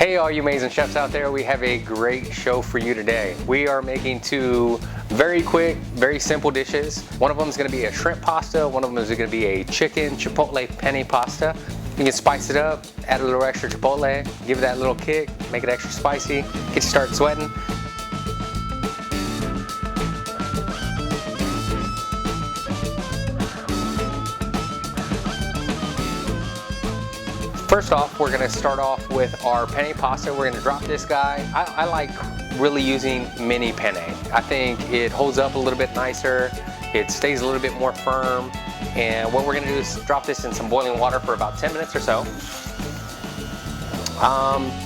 Hey all you Amazen chefs out there, we have a great show for you today. We are making two very quick, very simple dishes. One of them is going to be a shrimp pasta, one of them is going to be a chicken chipotle penne pasta. You can spice it up, add a little extra chipotle, give it that little kick, make it extra spicy, get you started sweating. First off, we're going to start off with our penne pasta. We're going to drop this guy. I like really using mini penne. I think it holds up a little bit nicer. It stays a little bit more firm. And what we're going to do is drop this in some boiling water for about 10 minutes or so.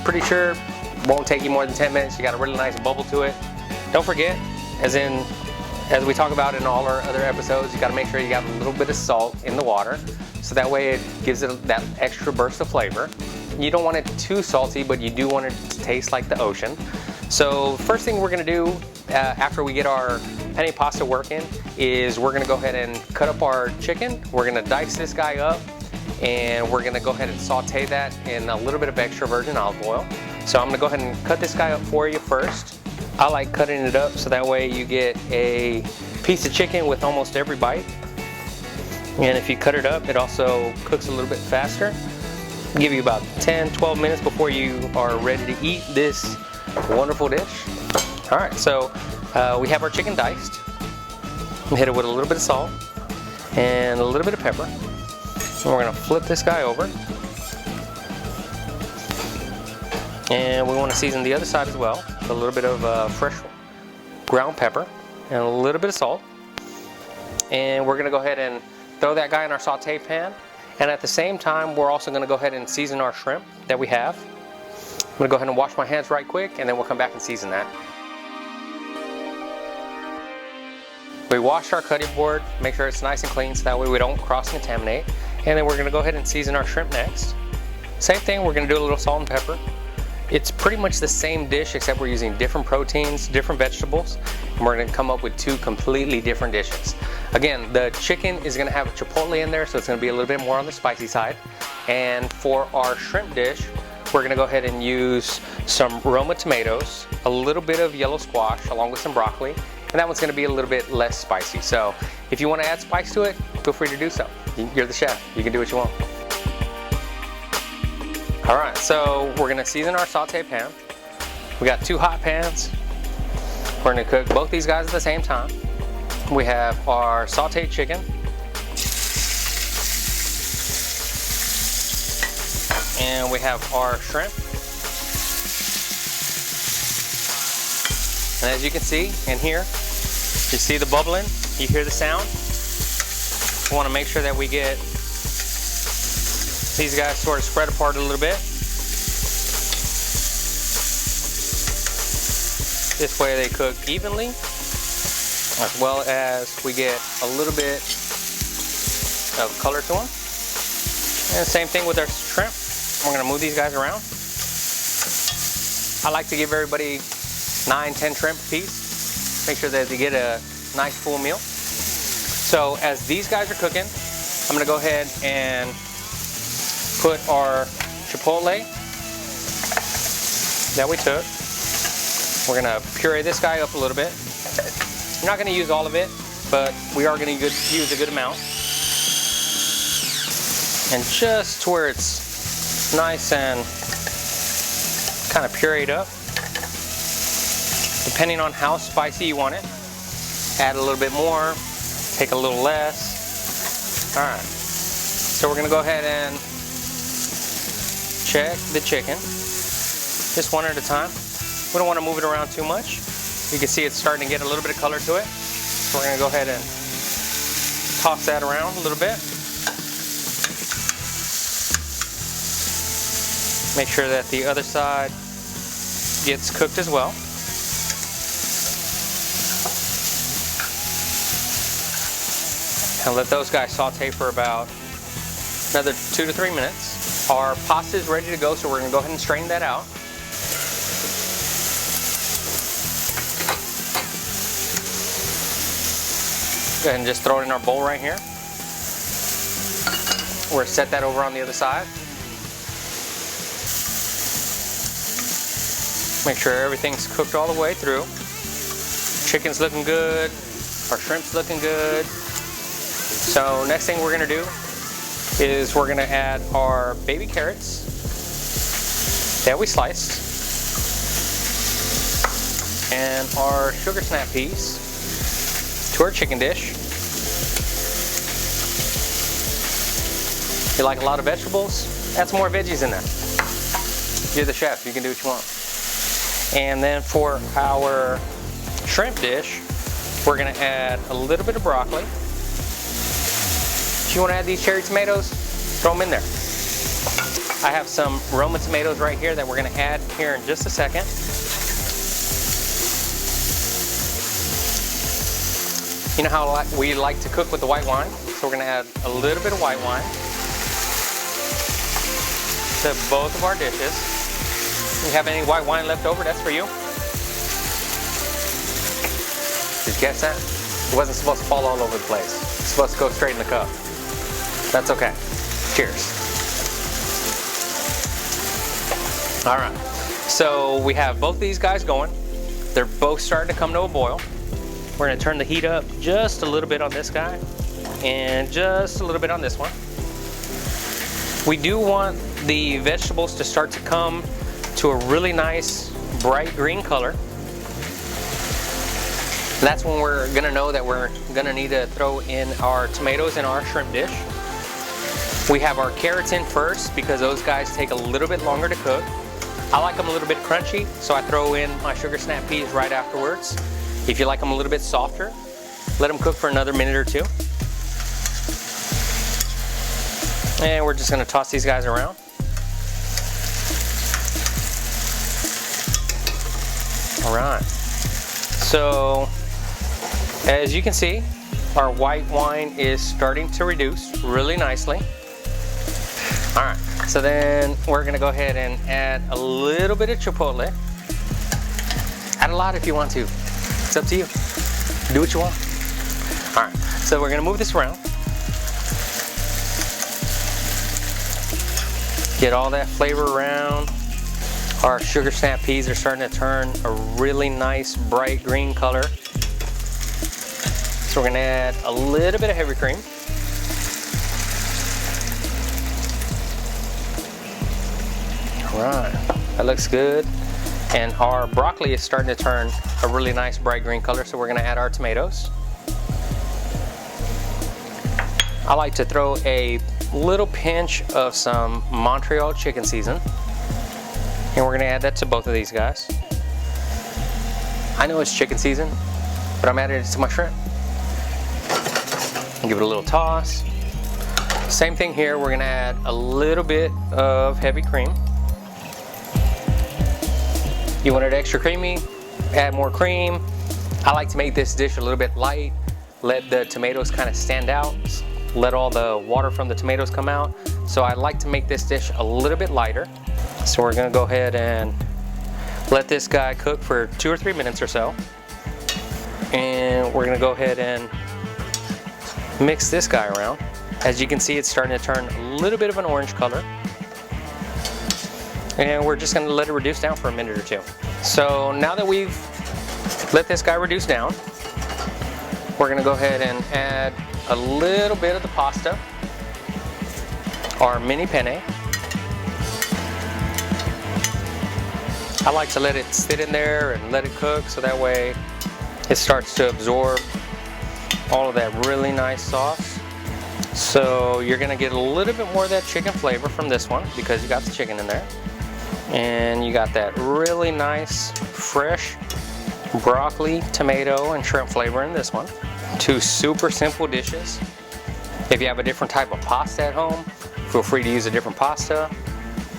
Pretty sure it won't take you more than 10 minutes. You got a really nice bubble to it. Don't forget, as we talk about in all our other episodes, you got to make sure you got a little bit of salt in the water. So that way it gives it that extra burst of flavor. You don't want it too salty, but you do want it to taste like the ocean. So first thing we're gonna do after we get our penne pasta working is we're gonna go ahead and cut up our chicken. We're gonna dice this guy up and we're gonna go ahead and saute that in a little bit of extra virgin olive oil. So I'm gonna go ahead and cut this guy up for you first. I like cutting it up so that way you get a piece of chicken with almost every bite. And if you cut it up, it also cooks a little bit faster. Give you about 10-12 minutes before you are ready to eat this wonderful dish. All right, so we have our chicken diced. Hit it with a little bit of salt and a little bit of pepper. And we're gonna flip this guy over. And we wanna season the other side as well. A little bit of fresh ground pepper and a little bit of salt. And we're gonna go ahead and throw that guy in our saute pan, and at the same time we're also going to go ahead and season our shrimp that we have. I'm going to go ahead and wash my hands right quick and then we'll come back and season that. We washed our cutting board, make sure it's nice and clean so that way we don't cross-contaminate, and then we're going to go ahead and season our shrimp next. Same thing, we're going to do a little salt and pepper. It's pretty much the same dish except we're using different proteins, different vegetables, and we're going to come up with two completely different dishes. Again, the chicken is going to have a chipotle in there, so it's going to be a little bit more on the spicy side. And for our shrimp dish, we're going to go ahead and use some Roma tomatoes, a little bit of yellow squash along with some broccoli, and that one's going to be a little bit less spicy. So if you want to add spice to it, feel free to do so. You're the chef. You can do what you want. All right, so we're gonna season our saute pan. We got two hot pans. We're gonna cook both these guys at the same time. We have our sauteed chicken. And we have our shrimp. And as you can see in here, you see the bubbling, you hear the sound. We wanna make sure that we get these guys sort of spread apart a little bit. This way they cook evenly, as well as we get a little bit of color to them. And same thing with our shrimp. We're gonna move these guys around. I like to give everybody 9-10 shrimp a piece. Make sure that they get a nice full meal. So as these guys are cooking, I'm gonna go ahead and put our chipotle that we took. We're gonna puree this guy up a little bit. I'm not gonna use all of it, but we are gonna use a good amount. And just to where it's nice and kind of pureed up, depending on how spicy you want it, add a little bit more, take a little less. All right, so we're gonna go ahead and check the chicken, just one at a time. We don't want to move it around too much. You can see it's starting to get a little bit of color to it. So we're going to go ahead and toss that around a little bit. Make sure that the other side gets cooked as well. And let those guys saute for about another 2 to 3 minutes. Our pasta is ready to go, so we're going to go ahead and strain that out. Go ahead and just throw it in our bowl right here. We're going to set that over on the other side. Make sure everything's cooked all the way through. Chicken's looking good. Our shrimp's looking good. So next thing we're gonna do is we're gonna add our baby carrots that we sliced and our sugar snap peas to our chicken dish. You like a lot of vegetables? Add some more veggies in there. You're the chef, you can do what you want. And then for our shrimp dish, we're gonna add a little bit of broccoli. If you wanna add these cherry tomatoes, throw them in there. I have some Roma tomatoes right here that we're gonna add here in just a second. You know how we like to cook with the white wine? So we're gonna add a little bit of white wine to both of our dishes. If you have any white wine left over, that's for you. Did you guess that? It wasn't supposed to fall all over the place. It's supposed to go straight in the cup. That's okay. Cheers. All right, so we have both these guys going. They're both starting to come to a boil. We're gonna turn the heat up just a little bit on this guy and just a little bit on this one. We do want the vegetables to start to come to a really nice bright green color. And that's when we're gonna know that we're gonna need to throw in our tomatoes in our shrimp dish. We have our carrots in first because those guys take a little bit longer to cook. I like them a little bit crunchy, so I throw in my sugar snap peas right afterwards. If you like them a little bit softer, let them cook for another minute or two. And we're just gonna toss these guys around. All right, so as you can see, our white wine is starting to reduce really nicely. All right, so then we're gonna go ahead and add a little bit of chipotle. Add a lot if you want to. It's up to you. Do what you want. All right, so we're gonna move this around. Get all that flavor around. Our sugar snap peas are starting to turn a really nice bright green color. So we're gonna add a little bit of heavy cream. All right, that looks good. And our broccoli is starting to turn a really nice bright green color, so we're gonna add our tomatoes. I like to throw a little pinch of some Montreal chicken season. And we're gonna add that to both of these guys. I know it's chicken season, but I'm adding it to my shrimp. Give it a little toss. Same thing here, we're gonna add a little bit of heavy cream. You want it extra creamy, add more cream. I like to make this dish a little bit light, let the tomatoes kind of stand out, let all the water from the tomatoes come out. So I like to make this dish a little bit lighter. So we're gonna go ahead and let this guy cook for 2 or 3 minutes or so. And we're gonna go ahead and mix this guy around. As you can see, it's starting to turn a little bit of an orange color. And we're just gonna let it reduce down for a minute or two. So now that we've let this guy reduce down, we're gonna go ahead and add a little bit of the pasta, our mini penne. I like to let it sit in there and let it cook so that way it starts to absorb all of that really nice sauce. So you're gonna get a little bit more of that chicken flavor from this one because you got the chicken in there. And you got that really nice, fresh broccoli, tomato, and shrimp flavor in this one. 2 super simple dishes. If you have a different type of pasta at home, feel free to use a different pasta.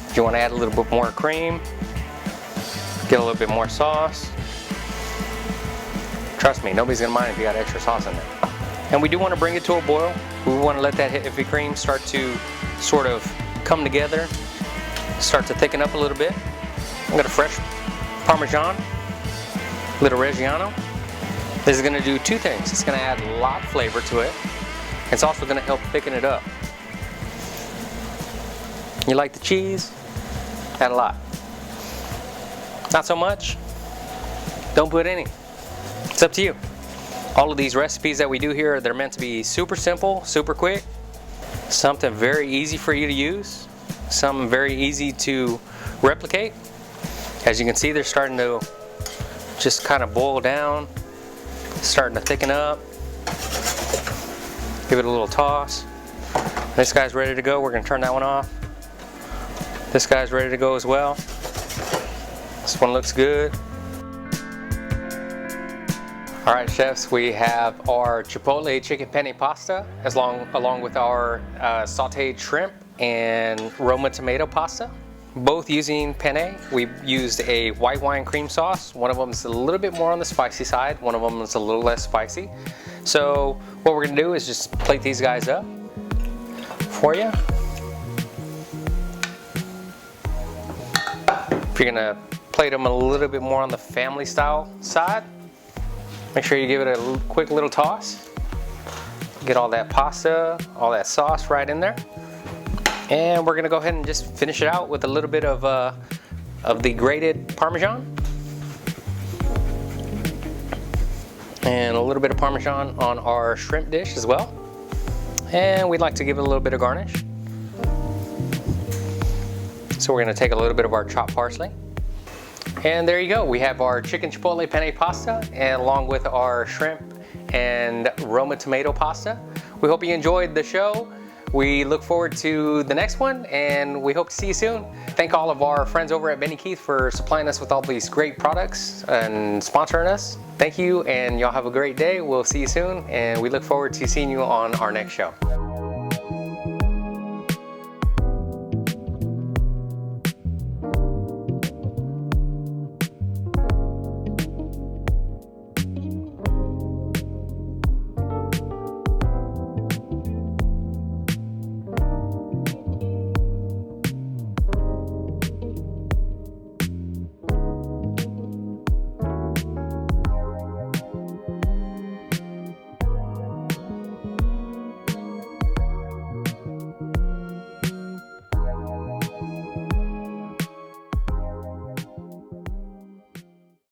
If you want to add a little bit more cream, get a little bit more sauce. Trust me, nobody's gonna mind if you got extra sauce in there. And we do want to bring it to a boil. We want to let that heavy cream start to sort of come together, start to thicken up a little bit. I've got a fresh Parmesan, little Reggiano. This is gonna do 2 things. It's gonna add a lot of flavor to it. It's also gonna help thicken it up. You like the cheese? Add a lot. Not so much. Don't put any. It's up to you. All of these recipes that we do here, they're meant to be super simple, super quick, something very easy for you to use, something very easy to replicate. As you can see, they're starting to just kind of boil down, starting to thicken up. Give it a little toss. This guy's ready to go. We're going to turn that one off. This guy's ready to go as well. This one looks good. All right, chefs, we have our chipotle chicken penne pasta along with our sauteed shrimp and Roma tomato pasta, both using penne. We used a white wine cream sauce. One of them is a little bit more on the spicy side. One of them is a little less spicy. So what we're gonna do is just plate these guys up for you. If you're gonna plate them a little bit more on the family style side, make sure you give it a quick little toss. Get all that pasta, all that sauce right in there. And we're gonna go ahead and just finish it out with a little bit of the grated Parmesan. And a little bit of Parmesan on our shrimp dish as well. And we'd like to give it a little bit of garnish. So we're gonna take a little bit of our chopped parsley. And there you go, we have our chicken chipotle penne pasta and along with our shrimp and Roma tomato pasta. We hope you enjoyed the show. We look forward to the next one and we hope to see you soon. Thank all of our friends over at Benny Keith for supplying us with all these great products and sponsoring us. Thank you and y'all have a great day. We'll see you soon and we look forward to seeing you on our next show.